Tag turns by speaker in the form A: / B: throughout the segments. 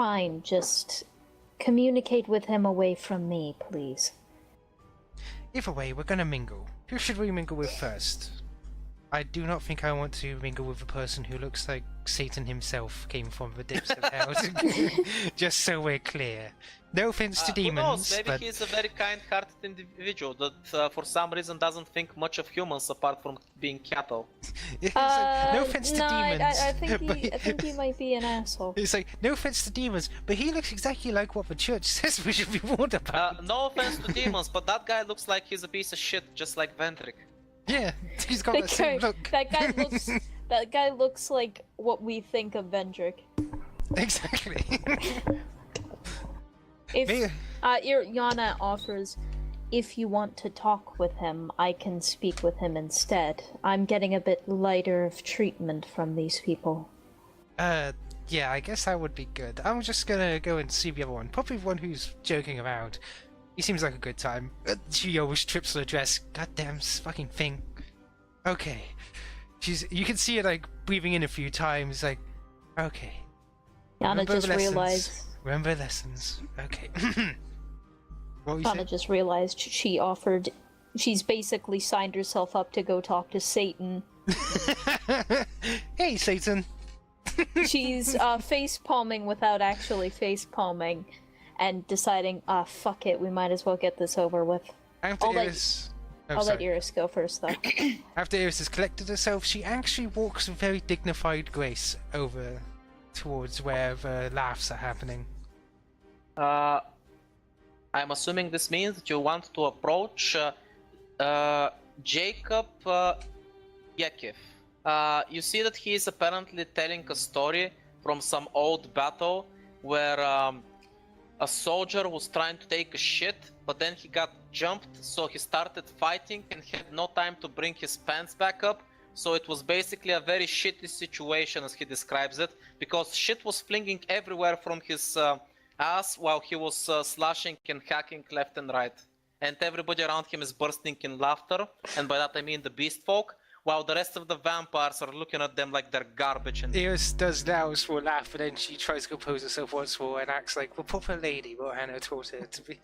A: fine, just communicate with him away from me, please.
B: Either way, we're gonna mingle. Who should we mingle with first? I do not think I want to mingle with a person who looks like Satan himself came from the depths of hell. Just so we're clear. No offense to demons,
C: who knows? Maybe
B: but...
C: he's a very kind-hearted individual that for some reason doesn't think much of humans apart from being cattle.
B: No offense to demons.
A: I think he might be an asshole.
B: It's like, no offense to demons, but he looks exactly like what the church says we should be warned about.
C: No offense to demons, but that guy looks like he's a piece of shit, just like Vendrick.
B: Yeah, he's got that same look.
A: That guy looks like what we think of Vendrick.
B: Exactly.
A: If Yana offers, if you want to talk with him, I can speak with him instead. I'm getting a bit lighter of treatment from these people.
B: Yeah, I guess that would be good. I'm just gonna go and see the other one. Probably the one who's joking around. He seems like a good time. She always trips on the dress. Goddamn fucking thing. Okay. You can see her like breathing in a few times, like, okay.
A: Yana just realized.
B: Remember lessons. Okay. What were you
A: Yana
B: saying?
A: just realized she's basically signed herself up to go talk to Satan.
B: Hey, Satan.
A: She's face palming without actually face palming, and deciding, fuck it, we might as well get this over with.
B: I'll
A: let Iris go first, though.
B: After Iris has collected herself, she actually walks with very dignified grace over towards where the laughs are happening.
C: I'm assuming this means that you want to approach Jacob Yakiv. You see that he is apparently telling a story from some old battle where a soldier was trying to take a shit, but then he got jumped, so he started fighting and had no time to bring his pants back up. So it was basically a very shitty situation, as he describes it, because shit was flinging everywhere from his ass while he was slashing and hacking left and right. And everybody around him is bursting in laughter, and by that I mean the beast folk, while the rest of the vampires are looking at them like they're garbage. And
B: Iris does now for a laugh, but then she tries to compose herself once more and acts like the proper lady what Hannah taught her to be.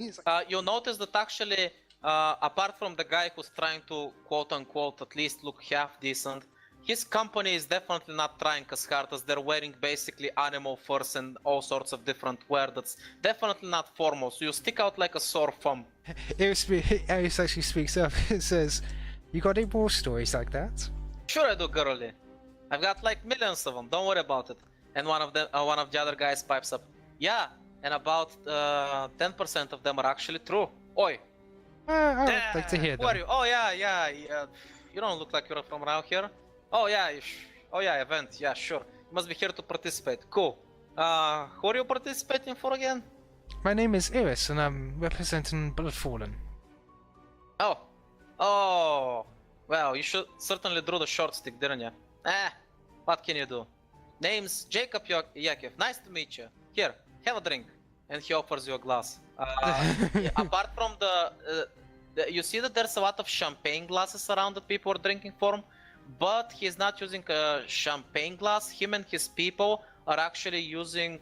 C: You'll notice that actually, apart from the guy who's trying to quote-unquote at least look half decent, his company is definitely not trying as hard, as they're wearing basically animal furs and all sorts of different wear that's definitely not formal, so you stick out like a sore thumb.
B: Iris actually speaks up and says, "You got any more stories like that?"
C: Sure I do, girlie. I've got like millions of them, don't worry about it. And one of the other guys pipes up, "Yeah, and about 10% of them are actually true. Oi!
B: I would like to hear
C: Who are
B: them.
C: you? Oh yeah, you don't look like you're from around here. Oh yeah, event, yeah, sure. You must be here to participate. Cool. Who are you participating for again?
B: My name is Iris, and I'm representing Bloodfallen.
C: Oh, well, you should certainly drew the short stick, didn't you? What can you do? Name's Jacob Yakiv. Nice to meet you. Here, have a drink. And he offers you a glass. Apart from you see that there's a lot of champagne glasses around that people are drinking from, but he's not using a champagne glass. Him and his people are actually using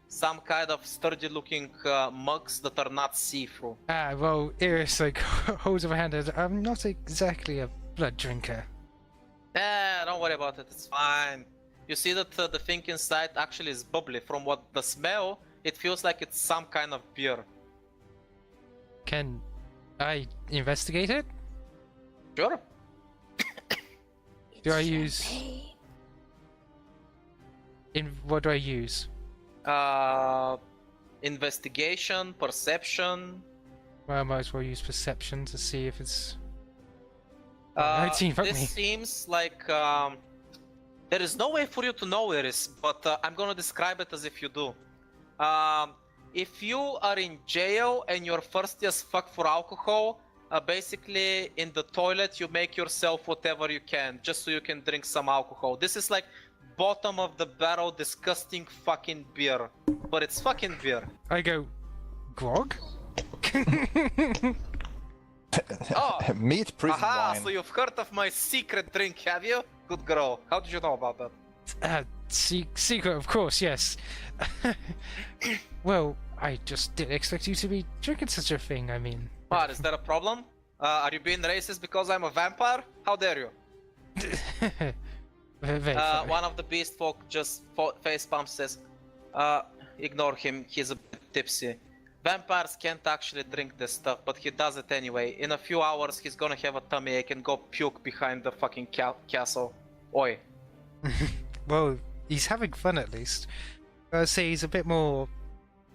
C: some kind of sturdy-looking mugs that are not see-through.
B: Well, Iris holds up her hand and I'm not exactly a blood drinker.
C: Don't worry about it, it's fine. You see that the thing inside actually is bubbly. From what the smell, it feels like it's some kind of beer.
B: Can I investigate it?
C: Sure.
B: Do I use... What do I use?
C: Investigation, perception.
B: Well, I might as well use perception to see if it's... 19, fuck me.
C: This seems like there is no way for you to know, Iris, but I'm gonna describe it as if you do. If you are in jail and you're thirsty as fuck for alcohol, basically in the toilet you make yourself whatever you can just so you can drink some alcohol. This is like bottom of the barrel disgusting fucking beer, but it's fucking beer.
B: I go, grog?
C: Oh,
D: meat prison
C: aha,
D: wine.
C: so you've heard of my secret drink, have you? Good girl. How did you know about that?
B: secret, of course, yes. Well, I just didn't expect you to be drinking such a thing, I mean.
C: What, is there a problem? Are you being racist because I'm a vampire? How dare you?
B: Very funny.
C: One of the beast folk just face pumps says, ignore him, he's a bit tipsy. Vampires can't actually drink this stuff, but he does it anyway. In a few hours, he's gonna have a tummy ache and go puke behind the fucking castle. Oi.
B: Well, he's having fun at least. I'd say he's a bit more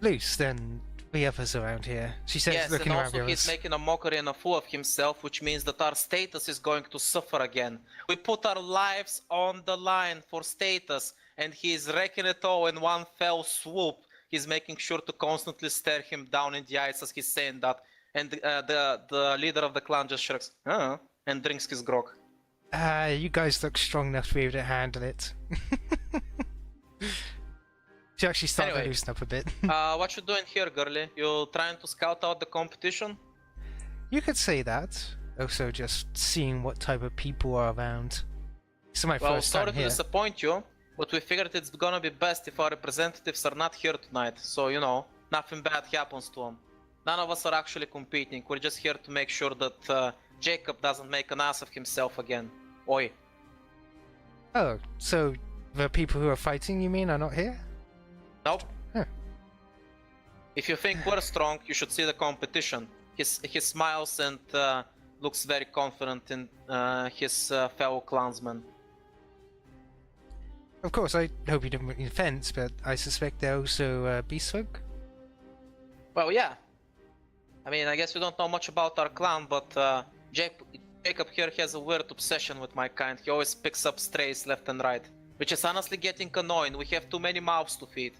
B: loose than the others around here. She says,
C: Yes,
B: looking
C: and
B: around
C: also
B: the
C: he's
B: others.
C: making a mockery and a fool of himself, which means that our status is going to suffer again. We put our lives on the line for status, and he's wrecking it all in one fell swoop. He's making sure to constantly stare him down in the eyes as he's saying that, and the leader of the clan just shrugs, and drinks his grog.
B: You guys look strong enough to be able to handle it. She actually started to loosen up a bit.
C: What you doing here, girlie? You trying to scout out the competition?
B: You could say that. Also, just seeing what type of people are around. It's my
C: Well,
B: first
C: sorry
B: time
C: to
B: here.
C: disappoint you, but we figured it's gonna be best if our representatives are not here tonight. So, you know, nothing bad happens to them. None of us are actually competing. We're just here to make sure that Jacob doesn't make an ass of himself again. Oi.
B: Oh, so the people who are fighting, you mean, are not here?
C: Nope.
B: Huh.
C: If you think we're strong, you should see the competition. He smiles and looks very confident in his fellow clansmen.
B: Of course, I hope you didn't make any offense, but I suspect they're also beast folk.
C: Well, yeah. I mean, I guess you don't know much about our clan, but Jacob here has a weird obsession with my kind. He always picks up strays left and right, which is honestly getting annoying. We have too many mouths to feed.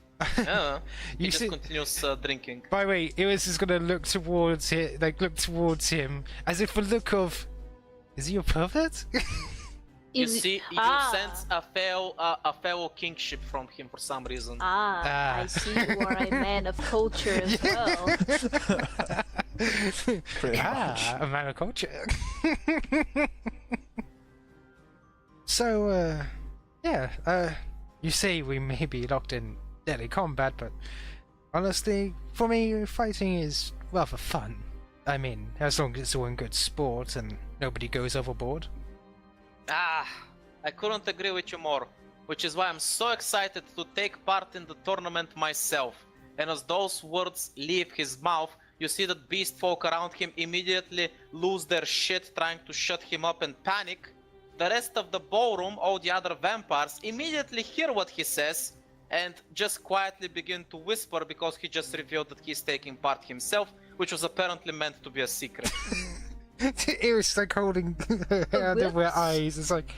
C: He just continues drinking.
B: By the way, Iris is gonna look towards him, as if a look of, is he a pervert?
C: You sense a fellow kingship from him for some reason.
A: I see you are a man of culture as well.
B: A man of culture. So, you say we may be locked in deadly combat, but honestly, for me, fighting is rather fun. I mean, as long as it's all in good sport and nobody goes overboard.
C: I couldn't agree with you more, which is why I'm so excited to take part in the tournament myself. And as those words leave his mouth, you see that beast folk around him immediately lose their shit trying to shut him up and panic. The rest of the ballroom, all the other vampires, immediately hear what he says and just quietly begin to whisper because he just revealed that he's taking part himself, which was apparently meant to be a secret.
B: Iris like holding her hand over her eyes. It's like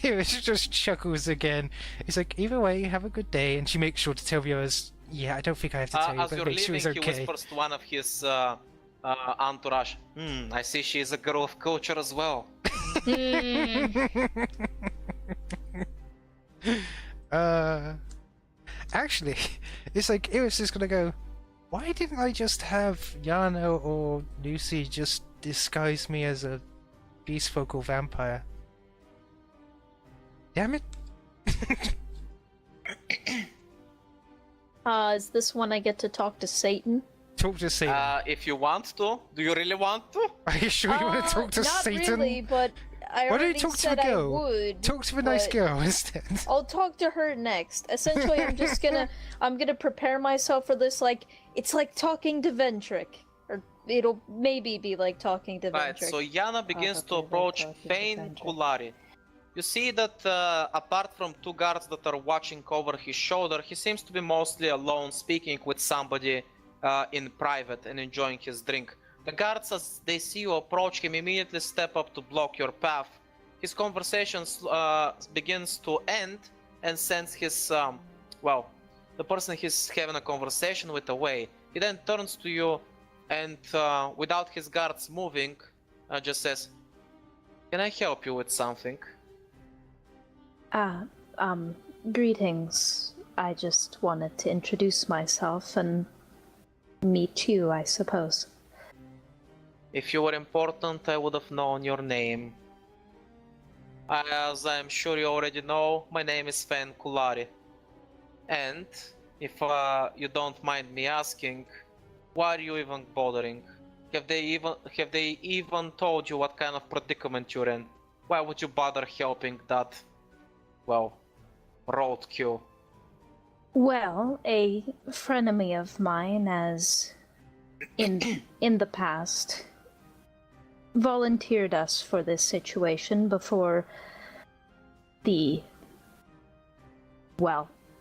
B: Iris just chuckles again. It's like, either way, have a good day, and she makes sure to tell the others. Yeah, I don't think I have to tell you,
C: As
B: but
C: you're
B: make sure
C: leaving,
B: he's
C: he
B: okay.
C: whispers to one of his entourage. I see she is a girl of culture as well.
B: Actually, it's like Iris is gonna go, why didn't I just have Yana or Lucy just disguise me as a beast folk or vampire? Damn it.
A: Is this when I get to talk to Satan?
B: Talk to Satan.
C: If you want to. Do you really want to?
B: Are you sure you want to talk to
A: not
B: Satan?
A: really, but I
B: Why don't you
A: already
B: talk to
A: said
B: a
A: I
B: girl?
A: would.
B: Talk to a nice
A: but
B: girl instead.
A: I'll talk to her next. Essentially, I'm gonna prepare myself for this. Like, it's like talking to Ventric, or it'll maybe be like talking to
C: Right,
A: Ventric.
C: so Yana begins to
A: Okay,
C: approach
A: talking to
C: Thane
A: Ventric.
C: Kulari. You see that apart from two guards that are watching over his shoulder, he seems to be mostly alone, speaking with somebody in private and enjoying his drink. The guards, as they see you approach him, immediately step up to block your path. His conversation begins to end and sends his, the person he's having a conversation with away. He then turns to you and without his guards moving, just says, "Can I help you with something?"
A: Greetings. I just wanted to introduce myself and meet you, I suppose.
C: If you were important, I would have known your name. As I'm sure you already know, my name is Fen Kulari. And, if you don't mind me asking, why are you even bothering? Have they even told you what kind of predicament you're in? Why would you bother helping that, well, roadkill?
A: Well, a frenemy of mine has, in the past, volunteered us for this situation before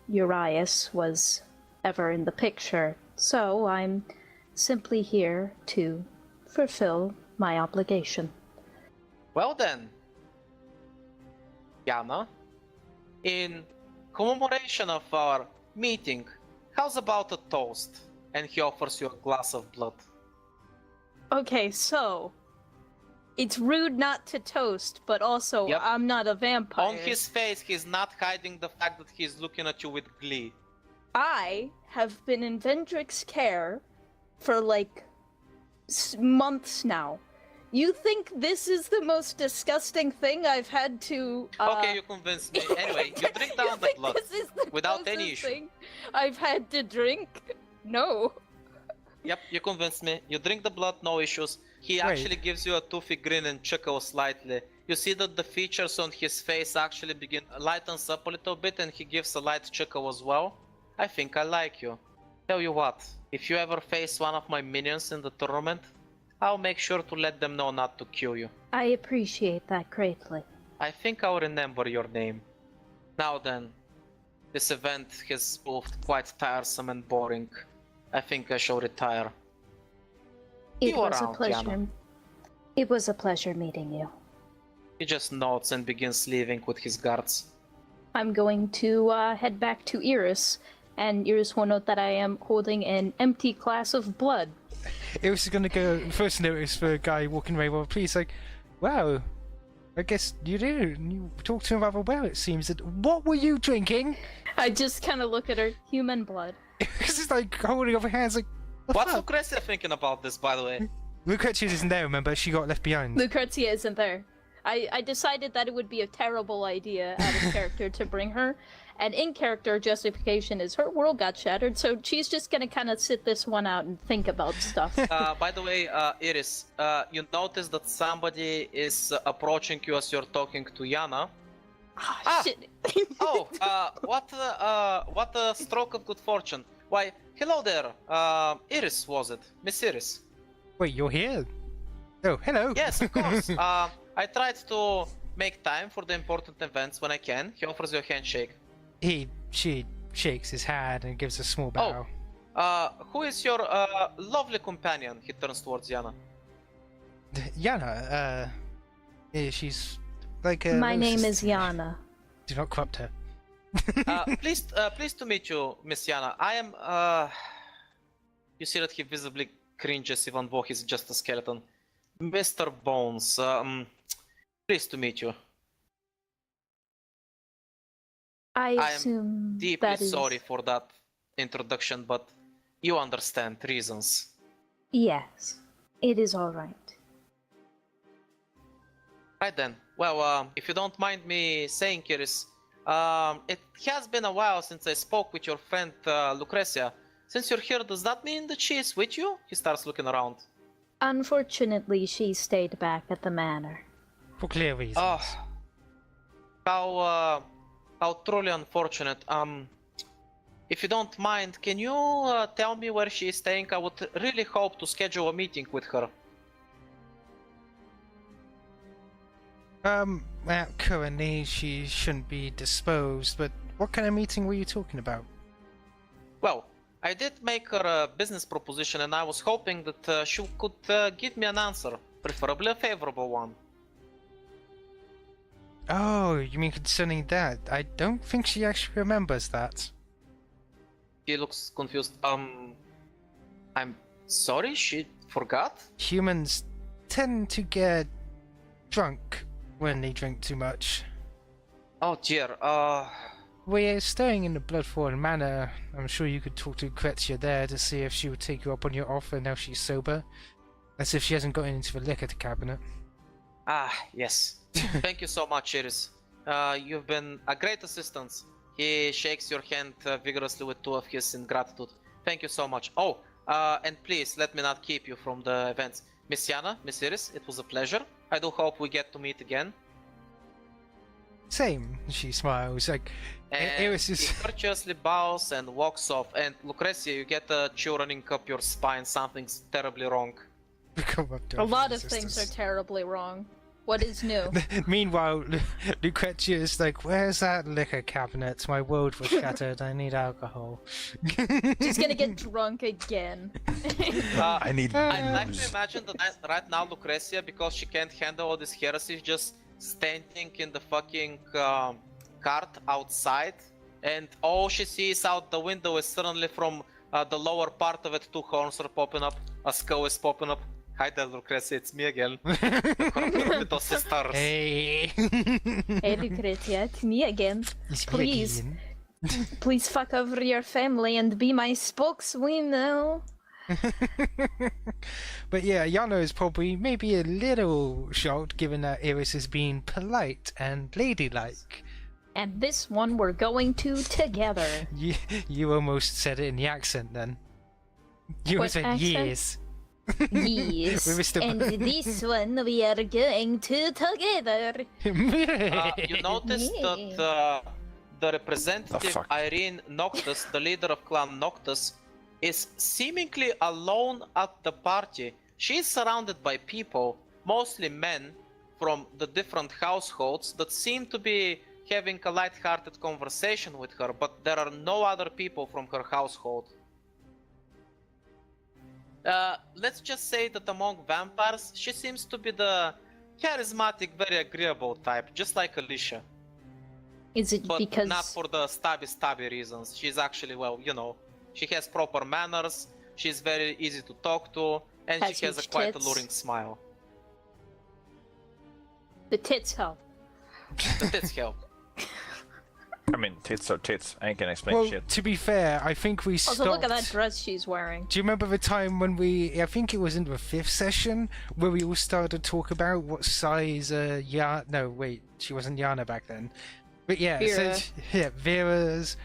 A: Urias was ever in the picture. So I'm simply here to fulfill my obligation.
C: Well then, Yana, in commemoration of our meeting, how's about a toast? And he offers you a glass of blood.
A: Okay, so it's rude not to toast, but also
C: Yep.
A: I'm not a vampire.
C: On his face, he's not hiding the fact that he's looking at you with glee.
A: I have been in Vendrick's care for like months now. You think this is the most disgusting thing I've had to
C: Okay, you convinced me. Anyway, you drink down the blood
A: this is the
C: without any
A: closest
C: issue.
A: thing I've had to drink? No.
C: Yep, you convinced me. You drink the blood, no issues. He actually gives you a toothy grin and chuckles slightly. You see that the features on his face actually begin lightens up a little bit, and he gives a light chuckle as well. I think I like you. Tell you what, if you ever face one of my minions in the tournament, I'll make sure to let them know not to kill you.
A: I appreciate that greatly.
C: I think I'll remember your name. Now then, this event has proved quite tiresome and boring. I think I shall retire.
A: It
C: You
A: was a
C: around,
A: pleasure.
C: Yana.
A: It was a pleasure meeting you.
C: He just nods and begins leaving with his guards.
A: I'm going to head back to Iris, and Iris will note that I am holding an empty glass of blood.
B: It was going to go first notice for a guy walking away with a police, like, wow, I guess you did. You talked to him rather well, it seems. What were you drinking?
A: I just kind of look at her. Human blood.
B: It's just like holding up her hands, like,
C: What's
B: fuck?
C: Lucretia thinking about this, by the way?
B: Lucretia isn't there, remember? She got left behind.
A: Lucretia isn't there. I decided that it would be a terrible idea out of character to bring her, and in character justification is her world got shattered, so she's just gonna kind of sit this one out and think about stuff.
C: By the way, Iris, you notice that somebody is approaching you as you're talking to Yana.
A: Shit.
C: Oh, what a stroke of good fortune. Why, hello there. Iris, was it? Miss Iris.
B: Wait, you're here? Oh, hello.
C: Yes, of course. I tried to make time for the important events when I can. He offers you a handshake.
B: She shakes his hand and gives a small bow.
C: Who is your lovely companion? He turns towards Yana.
B: Yana, she's like a...
A: My name is Yana.
B: Do not corrupt her.
C: Pleased to meet you, Miss Yana. I am, You see that he visibly cringes even though he's just a skeleton. Mr. Bones, pleased to meet you.
A: I
C: I
A: assume
C: am deeply
A: that is...
C: sorry for that introduction, but you understand reasons.
A: Yes, it is all right.
C: Right then. Well, if you don't mind me saying, Iris, it has been a while since I spoke with your friend Lucretia. Since you're here, does that mean that she is with you? He starts looking around.
A: Unfortunately, she stayed back at the manor.
B: For clear reasons.
C: Oh, how truly unfortunate. If you don't mind, can you tell me where she is staying? I would really hope to schedule a meeting with her.
B: Well, currently she shouldn't be disposed, but what kind of meeting were you talking about?
C: Well, I did make her a business proposition and I was hoping that she could give me an answer, preferably a favorable one.
B: Oh, you mean concerning that? I don't think she actually remembers that.
C: He looks confused. I'm sorry, she forgot?
B: Humans tend to get drunk when they drink too much.
C: Oh dear,
B: We're staying in the Bloodthorn Manor. I'm sure you could talk to Lucretia there to see if she would take you up on your offer now she's sober. As if she hasn't gotten into the liquor cabinet.
C: yes. Thank you so much, Iris. You've been a great assistance. He shakes your hand vigorously with two of his in gratitude. Thank you so much. Oh, and please let me not keep you from the events. Miss Yana, Miss Iris, it was a pleasure. I do hope we get to meet again.
B: Same, she smiles. Like,
C: And
B: Iris is.
C: he courteously bows and walks off. And Lucretia, you get a chill running up your spine. Something's terribly wrong.
B: Come up to
A: A
B: our
A: lot of
B: sisters.
A: things are terribly wrong. What is new?
B: Meanwhile, Lucretia is like, "Where's that liquor cabinet? My world was shattered. I need alcohol."
A: She's gonna get drunk again.
D: I need
C: I'd like
D: booze.
C: to imagine that right now Lucretia, because she can't handle all this heresy, is just standing in the fucking cart outside, and all she sees out the window is suddenly from the lower part of it, two horns are popping up, a skull is popping up. Hi there, Lucretia, it's me again. Little sisters.
B: Hey.
A: Hey Lucretia, it's me again.
B: It's me
A: Please.
B: again.
A: Please fuck over your family and be my spokeswoman.
B: But yeah, Yana is probably maybe a little shocked given that Iris is being polite and ladylike.
A: And this one we're going to together.
B: You almost said it in the accent then. You
A: What
B: said
A: accent?
B: years.
A: Yes.
B: We missed a-
A: And this one we are going to together.
C: You notice
A: Yeah.
C: that the representative
D: fuck?
C: Irene Noctis, the leader of Clan Noctis, is seemingly alone at the party. She is surrounded by people, mostly men from the different households that seem to be having a light-hearted conversation with her, but there are no other people from her household. Let's just say that among vampires, she seems to be the charismatic, very agreeable type, just like Alyssia.
A: Is it
C: But
A: because
C: not for the stabby reasons. She's actually, well, you know, she has proper manners, she's very easy to talk to, and
A: Has
C: she has a
A: huge
C: quite
A: tits?
C: alluring smile.
A: the tits help?
C: The tits help.
D: I mean, tits are tits. I ain't gonna explain
B: Well,
D: shit.
B: to be fair, I think we stopped.
A: Also, look at that dress she's wearing.
B: Do you remember the time when I think it was in the 5th session, where we all started to talk about what size no, wait, she wasn't Yana back then. But yeah,
A: Vera.
B: Vera's,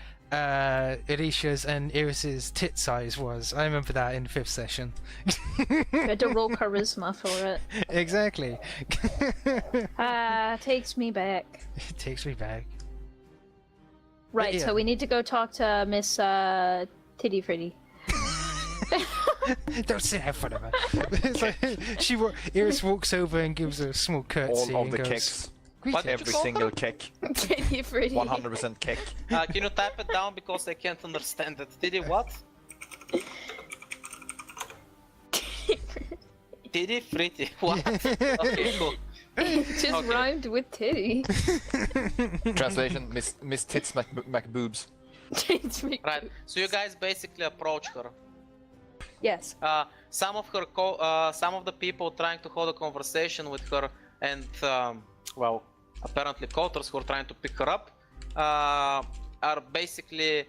B: Alicia's, and Iris's tit size was. I remember that in the 5th session.
A: You had to roll charisma for it.
B: Exactly.
A: Takes me back.
B: It takes me back.
A: Right,
B: yeah.
A: so we need to go talk to Miss Titty Fritty.
B: Don't say that in front of her. It's like, Iris walks over and gives her a small curtsy
D: All of
B: and
D: the
B: goes,
D: keks.
C: What did you
D: Every
C: call
D: single
C: her?
D: kek.
A: Titty Fritty.
D: 100% kek.
C: Can you type it down because I can't understand it? Did it what? Titty Fritty. What? Okay, cool.
A: It just
C: Okay.
A: rhymed with titty.
D: Translation: Miss Tits McBoobs.
A: Tits me-
C: Right, so you guys basically approach her.
A: Yes.
C: Some of the people trying to hold a conversation with her, and well, apparently Cotters who are trying to pick her up, are basically,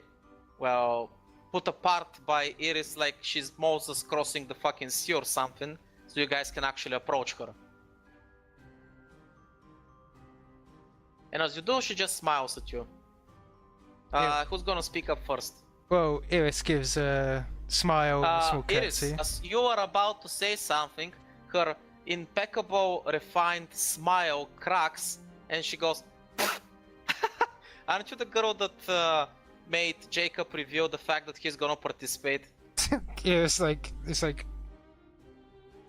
C: well, put apart by Iris like she's Moses crossing the fucking sea or something, so you guys can actually approach her. And as you do, she just smiles at you.
B: Yeah.
C: Who's gonna speak up first?
B: well, Iris gives a smile, a small
C: Iris,
B: curtsy.
C: as you are about to say something, her impeccable, refined smile cracks, and she goes, "Aren't you the girl that made Jacob reveal the fact that he's gonna participate?"
B: Yeah, it's like,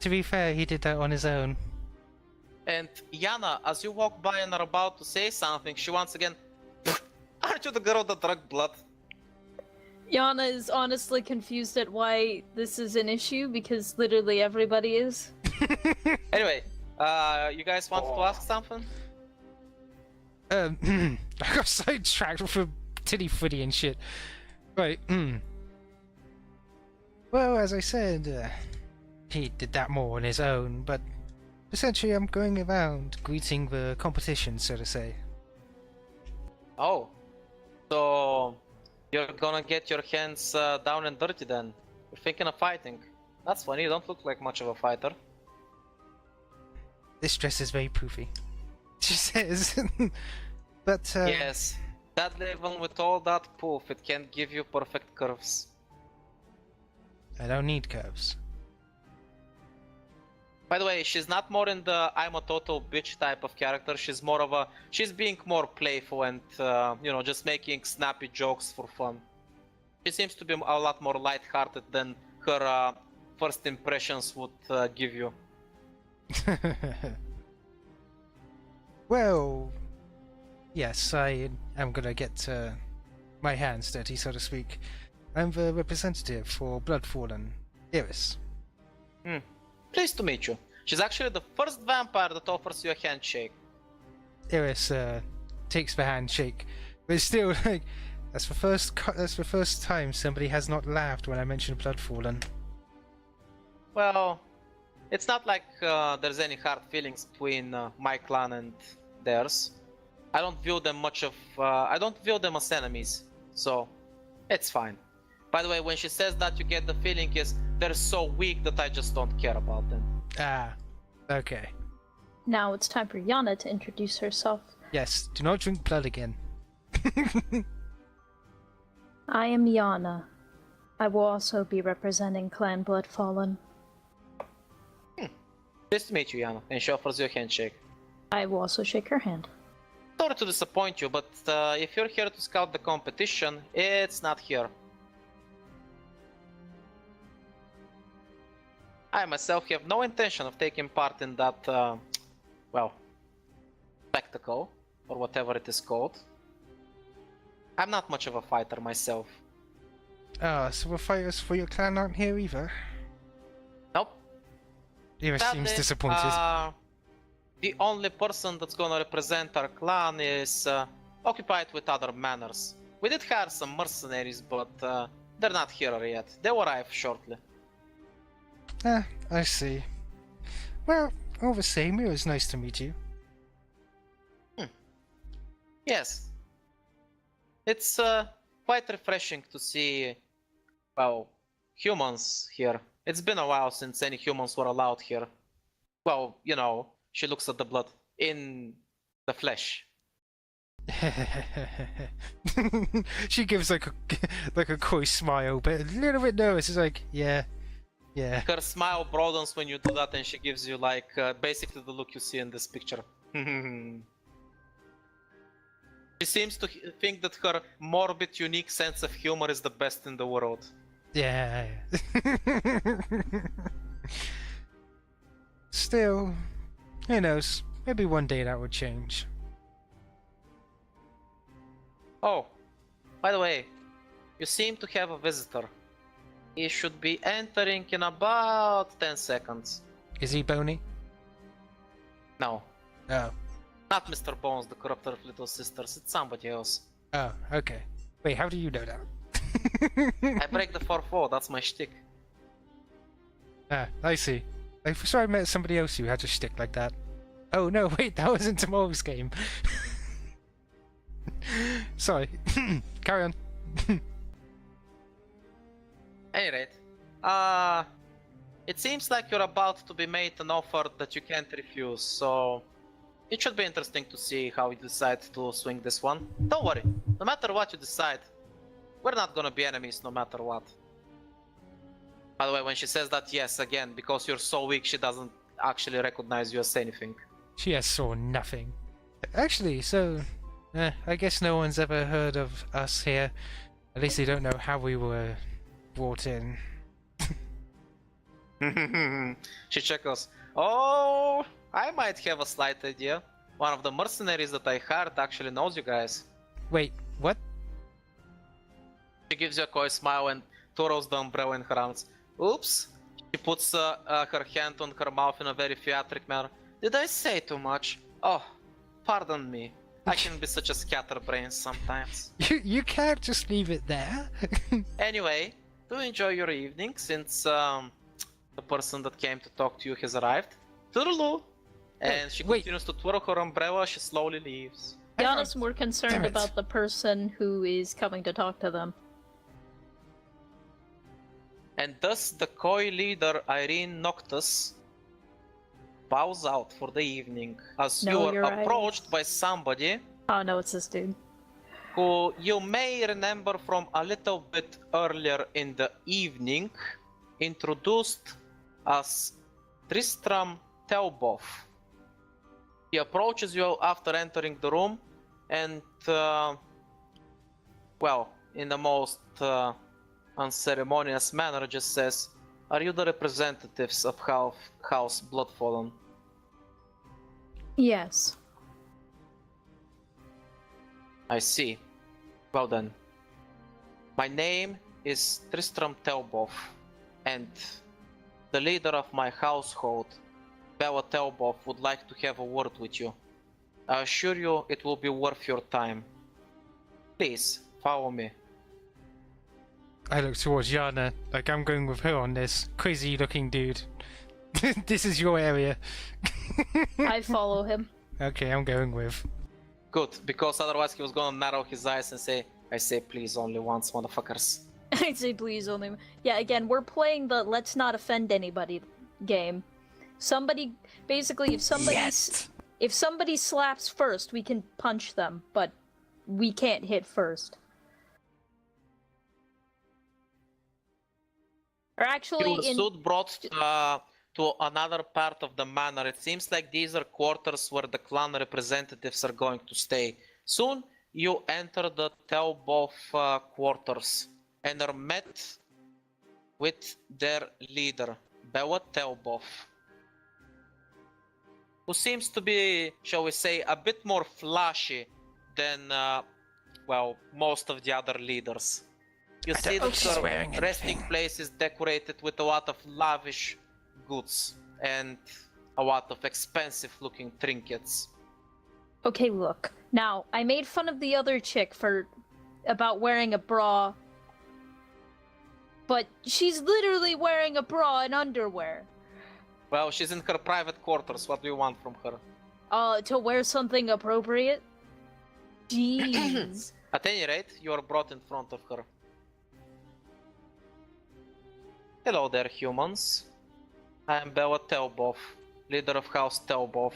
B: to be fair, he did that on his own.
C: And Yana, as you walk by and are about to say something, she once again, "Aren't you the girl that drank blood?"
A: Yana is honestly confused at why this is an issue because literally everybody is.
C: Anyway, you guys wanted to ask something?
B: I got sidetracked for titty footy and shit. Right, Well, as I said, he did that more on his own, but essentially I'm going around greeting the competition, so to say.
C: Oh, so you're gonna get your hands down and dirty then? You're thinking of fighting? That's funny, you don't look like much of a fighter.
B: This dress is very poofy. She says. But
C: Yes, that level with all that poof, it can give you perfect curves.
B: I don't need curves.
C: By the way, she's not more in the I'm a total bitch type of character. She's being more playful and, just making snappy jokes for fun. She seems to be a lot more lighthearted than her first impressions would give you.
B: Well, yes, I am gonna get my hands dirty, so to speak. I'm the representative for Bloodfallen, Iris.
C: Pleased to meet you. She's actually the first vampire that offers you a handshake.
B: Iris takes the handshake, but it's still like that's the first time somebody has not laughed when I mentioned Bloodfallen.
C: Well, it's not like there's any hard feelings between my clan and theirs. I don't view them as enemies, so it's fine. By the way, when she says that, you get the feeling is they're so weak that I just don't care about them.
B: Ah, okay.
A: Now it's time for Yana to introduce herself.
B: Yes, do not drink blood again.
A: I am Yana. I will also be representing Clan Bloodfallen.
C: Nice to meet you, Yana, and she offers you a handshake.
A: I will also shake her hand.
C: Sorry to disappoint you, but if you're here to scout the competition, it's not here. I myself have no intention of taking part in that, spectacle, or whatever it is called. I'm not much of a fighter myself.
B: Ah, so the fighters for your clan aren't here either?
C: Nope.
B: Iris seems disappointed.
C: The only person that's gonna represent our clan is occupied with other manners. We did hire some mercenaries, but they're not here yet. They will arrive shortly.
B: Ah, I see. Well, all the same, it was nice to meet you.
C: Yes. It's quite refreshing to see, humans here. It's been a while since any humans were allowed here. Well, she looks at the blood in the flesh.
B: She gives like a coy smile, but a little bit nervous. It's like, yeah.
C: Her smile broadens when you do that, and she gives you basically the look you see in this picture. She seems to think that her morbid, unique sense of humor is the best in the world.
B: Yeah. Still, who knows? Maybe one day that would change.
C: Oh, by the way, you seem to have a visitor. He should be entering in about 10 seconds.
B: Is he bony?
C: No,
B: Oh.
C: not Mr. Bones, the corruptor of Little Sisters. It's somebody else.
B: Oh, okay. Wait, how do you know that?
C: I break the fourth wall, that's my shtick.
B: Ah, I see. I swear I met somebody else who had a shtick like that. Oh no, wait, that was in tomorrow's game. Sorry. Carry on.
C: Any rate, it seems like you're about to be made an offer that you can't refuse, so it should be interesting to see how you decide to swing this one. Don't worry, no matter what you decide, we're not gonna be enemies no matter what. By the way, when she says that, yes, again, because you're so weak, she doesn't actually recognize you as anything.
B: She has saw nothing. Actually, so I guess no one's ever heard of us here. At least they don't know how we were brought in.
C: She chuckles. Oh, I might have a slight idea. One of the mercenaries that I hired actually knows you guys.
B: Wait, what?
C: She gives you a coy smile and twirls the umbrella in her arms. Oops. She puts her hand on her mouth in a very theatric manner. Did I say too much? Oh, pardon me. I can be such a scatterbrain sometimes.
B: You can't just leave it there.
C: Anyway, do enjoy your evening since the person that came to talk to you has arrived. Toodaloo! And she continues to twirl her umbrella, she slowly leaves.
A: Yana's more concerned
B: Damn it.
A: about the person who is coming to talk to them.
C: And thus the coy leader, Irene Noctis, bows out for the evening as
A: No,
C: you
A: you're
C: are
A: right.
C: approached by somebody
A: Oh no, it's this dude.
C: who you may remember from a little bit earlier in the evening, introduced as Tristram Telboff. He approaches you after entering the room and, well, in the most unceremonious manner, just says, "Are you the representatives of House Bloodfallen?"
A: Yes.
C: I see. Well then. My name is Tristram Telboff, and the leader of my household, Bella Telboff, would like to have a word with you. I assure you it will be worth your time. Please, follow me.
B: I look towards Yana, like I'm going with her on this. Crazy looking dude. This is your area.
A: I follow him.
B: Okay, I'm going with.
C: Good, because otherwise he was gonna narrow his eyes and say, "I say please only once, motherfuckers."
A: I'd say please only. Yeah, again, we're playing the let's not offend anybody game. Somebody, basically, if somebody slaps first, we can punch them, but we can't hit first. Or actually,
C: You were soon brought to another part of the manor. It seems like these are quarters where the clan representatives are going to stay. Soon, you enter the Telboff quarters and are met with their leader, Bella Telboff, who seems to be, shall we say, a bit more flashy than, well, most of the other leaders. You see that her resting place is decorated with a lot of lavish goods and a lot of expensive looking trinkets.
A: Okay, look. Now, I made fun of the other chick about wearing a bra, but she's literally wearing a bra and underwear.
C: Well, she's in her private quarters. What do you want from her?
A: To wear something appropriate? Jeez.
C: At any rate, you are brought in front of her. Hello there, humans. I am Bella Telboff, leader of House Telboff.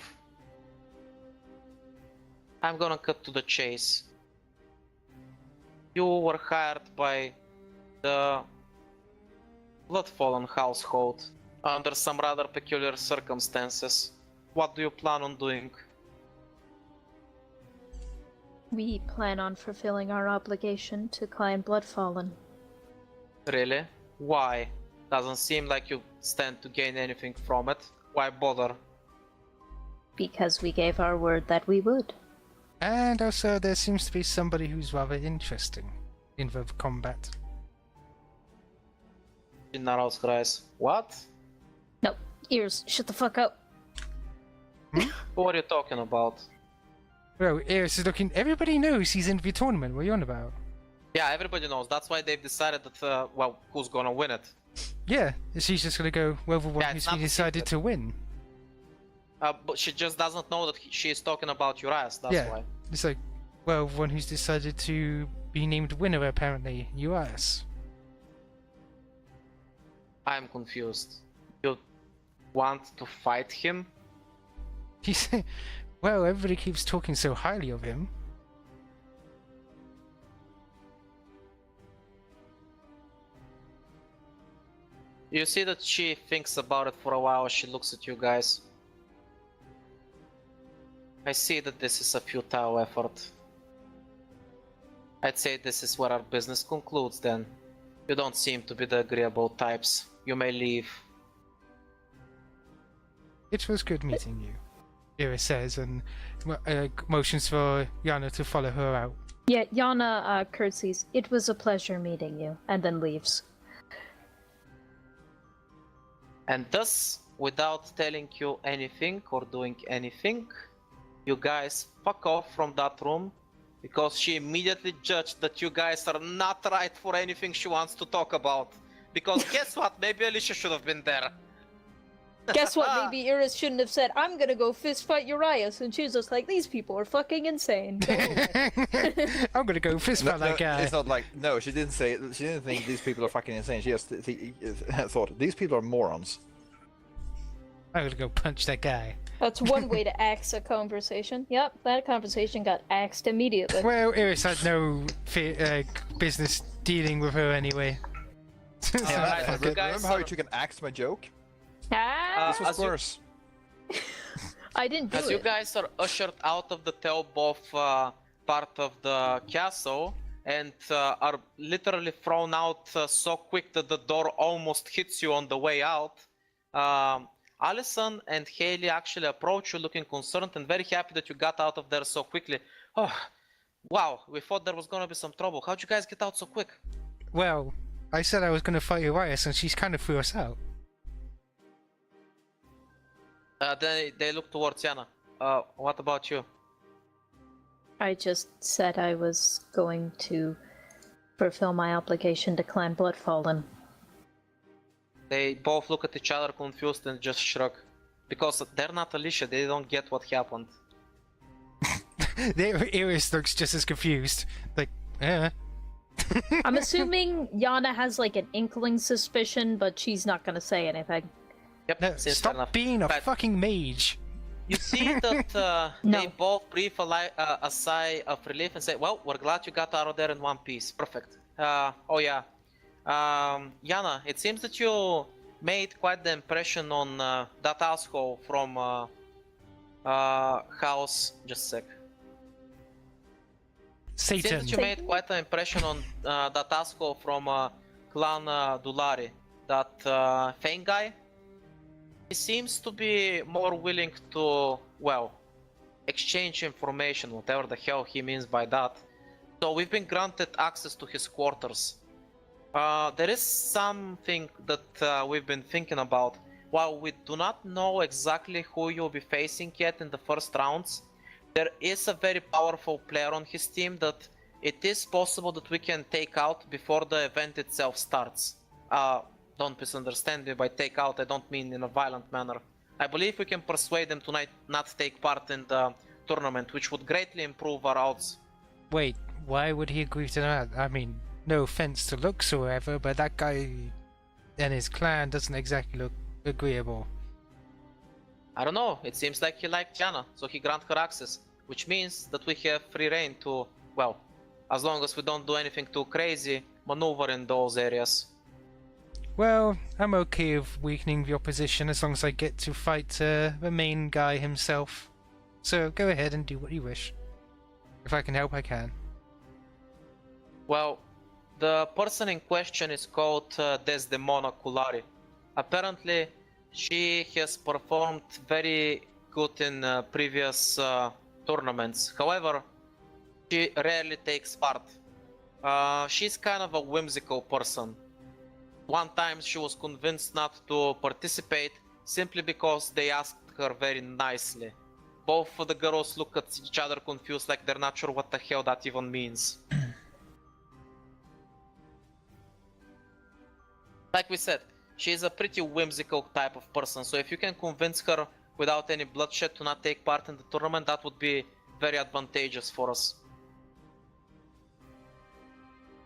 C: I'm gonna cut to the chase. You were hired by the Bloodfallen household under some rather peculiar circumstances. What do you plan on doing?
A: We plan on fulfilling our obligation to Klein Bloodfallen.
C: Really? Why? Doesn't seem like you stand to gain anything from it. Why bother?
A: Because we gave our word that we would.
B: And also, there seems to be somebody who's rather interesting in the combat.
C: She narrows her eyes. What?
A: No, ears, shut the fuck up.
C: Who are you talking about?
B: Well, Eris is looking. Everybody knows he's in the tournament. What are you on about?
C: Yeah, everybody knows. That's why they've decided that, well, who's gonna win it.
B: Yeah, she's just gonna go with the one
C: Yeah,
B: who's
C: it's not
B: been
C: the
B: decided
C: secret.
B: to win.
C: But she just doesn't know that she is talking about Urias, that's
B: Yeah.
C: why.
B: It's like, well, one who's decided to be named winner apparently, Urias.
C: I'm confused. You want to fight him?
B: He's, well, everybody keeps talking so highly of him.
C: You see that she thinks about it for a while. She looks at you guys. I see that this is a futile effort. I'd say this is where our business concludes then. You don't seem to be the agreeable types. You may leave.
B: It was good meeting you, Iris says, and motions for Yana to follow her out.
A: Yeah, Yana curtsies. It was a pleasure meeting you, and then leaves.
C: And thus, without telling you anything or doing anything, you guys fuck off from that room, because she immediately judged that you guys are not right for anything she wants to talk about. Because guess what? Maybe Alyssia should have been there.
A: Guess what? Maybe Iris shouldn't have said, "I'm gonna go fist fight Urias," and she was just like, "These people are fucking insane." Go away.
B: I'm gonna go fist fight that guy.
D: It's not like, no, she didn't say, she didn't think these people are fucking insane. She just thought, these people are morons.
B: I'm gonna go punch that guy.
A: That's one way to axe a conversation. Yep, that conversation got axed immediately.
B: Well, Iris had no business dealing with her anyway. So
C: Alright,
B: fuck
C: you
B: it.
C: guys
E: Remember how
C: are-
E: you took an axe to my joke?
A: Ah,
E: This was
C: as you-
E: worse.
A: I didn't do
C: As
A: it.
C: you guys are ushered out of the Telboth part of the castle and are literally thrown out so quick that the door almost hits you on the way out, Allison and Haley actually approach you looking concerned and very happy that you got out of there so quickly. Oh, wow, we thought there was gonna be some trouble. How'd you guys get out so quick?
B: Well, I said I was gonna fight Horatius, and she's kind of threw us out.
C: They look towards Yana. What about you?
A: I just said I was going to fulfill my obligation to Clan Bloodfallen.
C: They both look at each other confused and just shrug. Because they're not Alyssia, they don't get what happened.
B: Iris looks just as confused. Like,
A: I'm assuming Yana has like an inkling suspicion, but she's not gonna say anything.
C: Yep,
B: No,
C: seems fair
B: stop
C: enough.
B: being a
C: But
B: fucking mage.
C: you see that
A: No.
C: they both breathe a sigh of relief and say, well, we're glad you got out of there in one piece. Perfect. Oh yeah. Yana, it seems that you made quite the impression on that asshole from house... Just a sec. It seems
B: Satan.
C: that you made quite an impression on that asshole from Clan Dulari. That Fang guy. He seems to be more willing to, well, exchange information, whatever the hell he means by that. So we've been granted access to his quarters. There is something that we've been thinking about. While we do not know exactly who you'll be facing yet in the first rounds, there is a very powerful player on his team that it is possible that we can take out before the event itself starts. Don't misunderstand me by take out, I don't mean in a violent manner. I believe we can persuade them to not take part in the tournament, which would greatly improve our odds.
B: Wait, why would he agree to that? I mean, no offense to looks or whatever, but that guy and his clan doesn't exactly look agreeable.
C: I don't know, it seems like he liked Yana, so he granted her access, which means that we have free reign to, well, as long as we don't do anything too crazy, maneuver in those areas.
B: Well, I'm okay with weakening the opposition as long as I get to fight the main guy himself. So go ahead and do what you wish. If I can help, I can.
C: Well, the person in question is called Desdemona Kulari. Apparently, she has performed very good in previous tournaments. However, she rarely takes part. She's kind of a whimsical person. One time she was convinced not to participate simply because they asked her very nicely. Both of the girls look at each other confused like they're not sure what the hell that even means. Like we said, she's a pretty whimsical type of person, so if you can convince her without any bloodshed to not take part in the tournament, that would be very advantageous for us.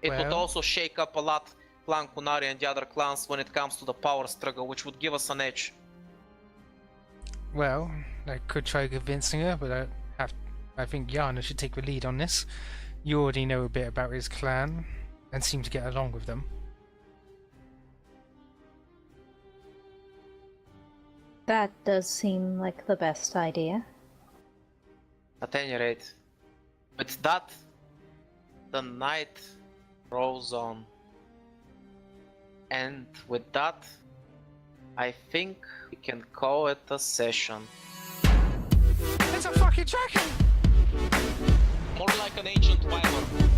C: It would
B: Well-
C: also shake up a lot Clan Kunari and the other clans when it comes to the power struggle, which would give us an edge.
B: Well, I could try convincing her, but I think Yana should take the lead on this. You already know a bit about his clan, and seem to get along with them.
A: That does seem like the best idea.
C: At any rate, with that, the night rolls on. And with that, I think we can call it a session.
B: It's a fucking dragon!
C: More like an ancient wyvern.